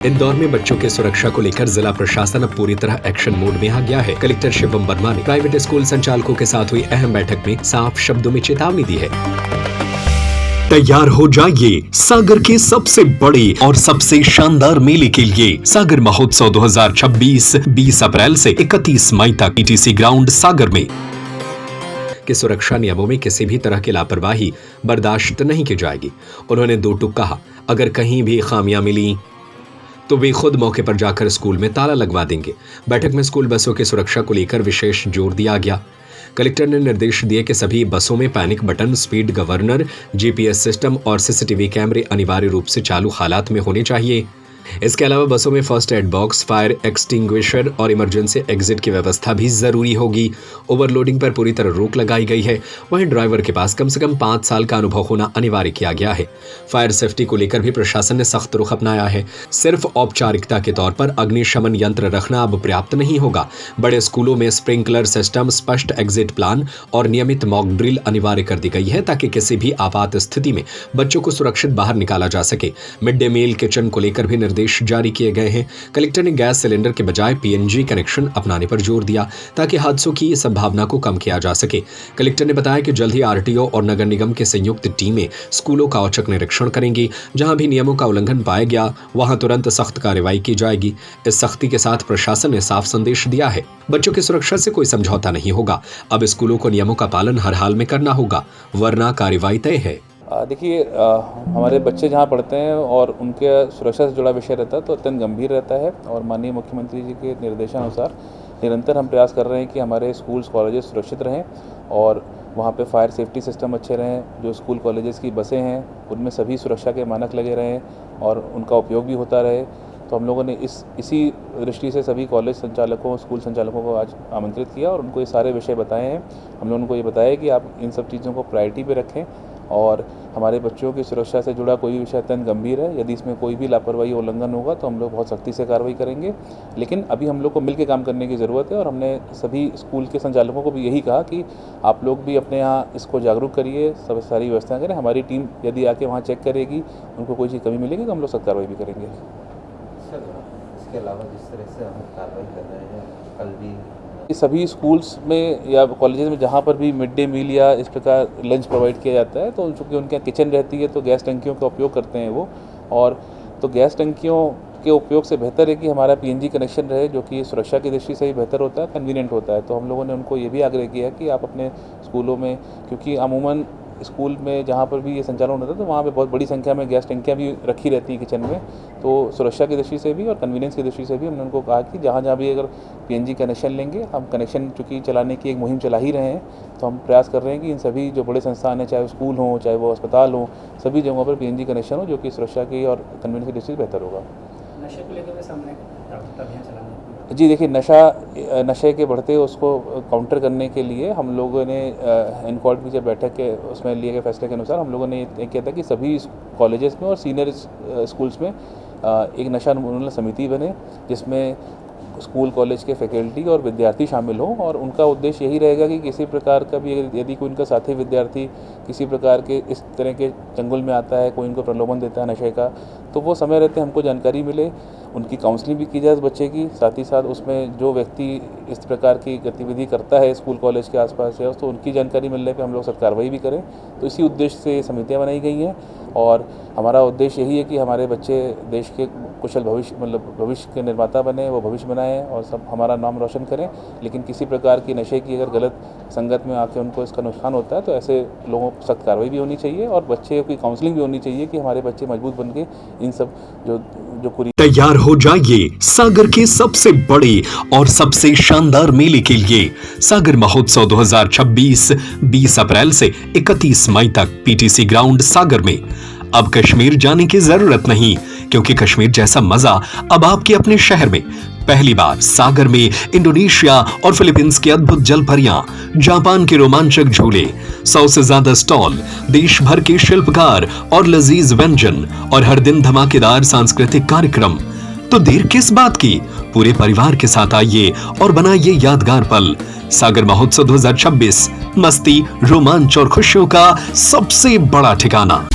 इंदौर में बच्चों की सुरक्षा को लेकर जिला प्रशासन अब पूरी तरह एक्शन मोड में आ गया है। कलेक्टर शिवम वर्मा ने प्राइवेट स्कूल संचालकों के साथ हुई अहम बैठक में साफ शब्दों में चेतावनी दी है। तैयार हो जाइए सागर के सबसे बड़े और सबसे शानदार मेले के लिए। सागर महोत्सव 2026 20 अप्रैल से 31 मई तक पीटीसी ग्राउंड सागर में कि सुरक्षा नियमों में किसी भी तरह की लापरवाही बर्दाश्त नहीं की जाएगी। उन्होंने दो टूक कहा, अगर कहीं भी खामियां मिली तो वे खुद मौके पर जाकर स्कूल में ताला लगवा देंगे। बैठक में स्कूल बसों की सुरक्षा को लेकर विशेष जोर दिया गया। कलेक्टर ने निर्देश दिए कि सभी बसों में panic button, speed governor, GPS system और सीसीटीवी कैमरे अनिवार्य रूप से चालू हालात में होने चाहिए। इसके अलावा बसों में first aid box, fire extinguisher और इमरजेंसी एग्जिट की व्यवस्था भी जरूरी होगी। ओवरलोडिंग पर पूरी तरह रोक लगाई गई है। वहीं ड्राइवर के पास कम से कम 5 साल का अनुभव होना अनिवार्य किया गया है। फायर सेफ्टी को लेकर भी प्रशासन ने सख्त रुख अपनाया है। सिर्फ औपचारिकता के तौर पर अग्निशमन यंत्र रखना अब पर्याप्त नहीं होगा। बड़े स्कूलों में स्प्रिंकलर सिस्टम, स्पष्ट एग्जिट प्लान और नियमित मॉक ड्रिल अनिवार्य कर दी गई है ताकि किसी भी आपात स्थिति में बच्चों को सुरक्षित बाहर निकाला जा सके। मिड डे मील किचन को लेकर भी निर्देश जारी किए गए हैं। कलेक्टर ने गैस सिलेंडर के बजाय पीएनजी कनेक्शन अपनाने पर जोर दिया ताकि हादसों की संभावना को कम किया जा सके। कलेक्टर ने बताया कि जल्द ही आरटीओ और नगर निगम की संयुक्त टीमें स्कूलों का औचक निरीक्षण करेंगी। जहां भी नियमों का उल्लंघन पाया गया वहां तुरंत सख्त कार्रवाई की जाएगी। इस सख्ती के साथ प्रशासन ने साफ संदेश दिया है, बच्चों की सुरक्षा से कोई समझौता नहीं होगा। अब स्कूलों को नियमों का पालन हर हाल में करना होगा, वरना कार्रवाई तय है। देखिए, हमारे बच्चे जहाँ पढ़ते हैं और उनके सुरक्षा से जुड़ा विषय रहता है तो अत्यंत गंभीर रहता है और माननीय मुख्यमंत्री जी के निर्देशानुसार निरंतर हम प्रयास कर रहे हैं कि हमारे स्कूल्स कॉलेजेस सुरक्षित रहें और वहाँ पे फायर सेफ्टी सिस्टम अच्छे रहें। जो स्कूल कॉलेजेस की बसें हैं उनमें सभी सुरक्षा के मानक लगे रहें और उनका उपयोग भी होता रहे। तो हम लोगों ने इसी दृष्टि से सभी कॉलेज संचालकों, स्कूल संचालकों को आज आमंत्रित किया और उनको ये सारे विषय बताए हैं। हम लोगों को ये बताया कि आप इन सब चीज़ों को प्रायोरिटी पे रखें और हमारे बच्चों की सुरक्षा से जुड़ा कोई भी विषय अत्यंत गंभीर है। यदि इसमें कोई भी लापरवाही उल्लंघन होगा तो हम लोग बहुत सख्ती से कार्रवाई करेंगे। लेकिन अभी हम लोग को मिलकर काम करने की ज़रूरत है और हमने सभी स्कूल के संचालकों को भी यही कहा कि आप लोग भी अपने यहाँ इसको जागरूक करिए, सब सारी व्यवस्थाएँ करें। हमारी टीम यदि आके वहाँ चेक करेगी, उनको कोई चीज़ कमी मिलेगी तो हम लोग सख्त कार्रवाई भी करेंगे। सर, इसके अलावा जिस तरह से हम कार्रवाई कर रहे हैं, कल भी सभी स्कूल्स में या कॉलेजेस में जहाँ पर भी मिड डे मील या इस प्रकार लंच प्रोवाइड किया जाता है तो चूँकि उनके यहाँ किचन रहती है तो गैस टंकियों का उपयोग करते हैं वो। और तो गैस टंकियों के उपयोग से बेहतर है कि हमारा पीएनजी कनेक्शन रहे, जो कि सुरक्षा की दृष्टि से भी बेहतर होता है, कन्वीनियंट होता है। तो हम लोगों ने उनको ये भी आग्रह किया कि आप अपने स्कूलों में, क्योंकि अमूमन स्कूल में जहाँ पर भी ये संचालन होता है तो वहाँ पे बहुत बड़ी संख्या में गैस टंकियाँ भी रखी रहती हैं किचन में। तो सुरक्षा की दृष्टि से भी और कन्वीनियंस की दृष्टि से भी हमने उनको कहा कि जहाँ जहाँ भी अगर पीएनजी कनेक्शन लेंगे, हम कनेक्शन चूँकि चलाने की एक मुहिम चला ही रहे हैं, तो हम प्रयास कर रहे हैं कि इन सभी जो बड़े संस्थान हैं, चाहे वो स्कूल हों, चाहे वो अस्पताल हों, सभी जगहों पर पीएनजी कनेक्शन हो, जो कि सुरक्षा की और कन्वीनियंस की दृष्टि से बेहतर होगा। नशे को लेकर सामने अभियान चलाना। जी देखिए, नशे के बढ़ते उसको काउंटर करने के लिए हम लोगों ने इनकॉर्ड की जब बैठक के उसमें लिए गए फैसले के अनुसार हम लोगों ने ये किया था कि सभी कॉलेजेस में और सीनियर स्कूल्स में एक नशा उन्मूलन समिति बने, जिसमें स्कूल कॉलेज के फैकल्टी और विद्यार्थी शामिल हों। और उनका उद्देश्य यही रहेगा कि किसी प्रकार का भी यदि कोई उनका साथी विद्यार्थी किसी प्रकार के इस तरह के चंगुल में आता है, कोई उनको प्रलोभन देता है नशे का, तो वो समय रहते हमको जानकारी मिले, उनकी काउंसलिंग भी की जाए उस बच्चे की। साथ ही साथ उसमें जो व्यक्ति इस प्रकार की गतिविधि करता है स्कूल कॉलेज के आसपास या तो उनकी जानकारी मिलने पे हम लोग सख्त कार्रवाई भी करें। तो इसी उद्देश्य से समितियाँ बनाई गई हैं और हमारा उद्देश्य यही है कि हमारे बच्चे देश के कुशल भविष्य के निर्माता बने, वो भविष्य बनाएं और सब हमारा नाम रोशन करें। लेकिन किसी प्रकार की नशे की अगर गलत संगत में आके उनको इसका नुकसान होता है तो ऐसे लोगों को सख्त कार्रवाई भी होनी चाहिए और बच्चे की काउंसलिंग भी होनी चाहिए कि हमारे बच्चे मजबूत बन के इन सब जो कुरी। तैयार हो जाइए सागर के सबसे बड़े और सबसे शानदार मेले के लिए। सागर महोत्सव 2026 20 अप्रैल से 31 मई तक पीटीसी ग्राउंड सागर में। अब कश्मीर जाने की जरूरत नहीं, क्योंकि कश्मीर जैसा मजा अब आपके अपने शहर में। पहली बार सागर में इंडोनेशिया और फिलीपींस की अद्भुत जलपरियां, जापान के रोमांचक झूले, 100 से ज्यादा स्टॉल, देश भर के शिल्पकार और लजीज व्यंजन और हर दिन धमाकेदार सांस्कृतिक कार्यक्रम। तो देर किस बात की, पूरे परिवार के साथ आइए और बनाइए यादगार पल। सागर महोत्सव 2026 मस्ती, रोमांच और खुशियों का सबसे बड़ा ठिकाना।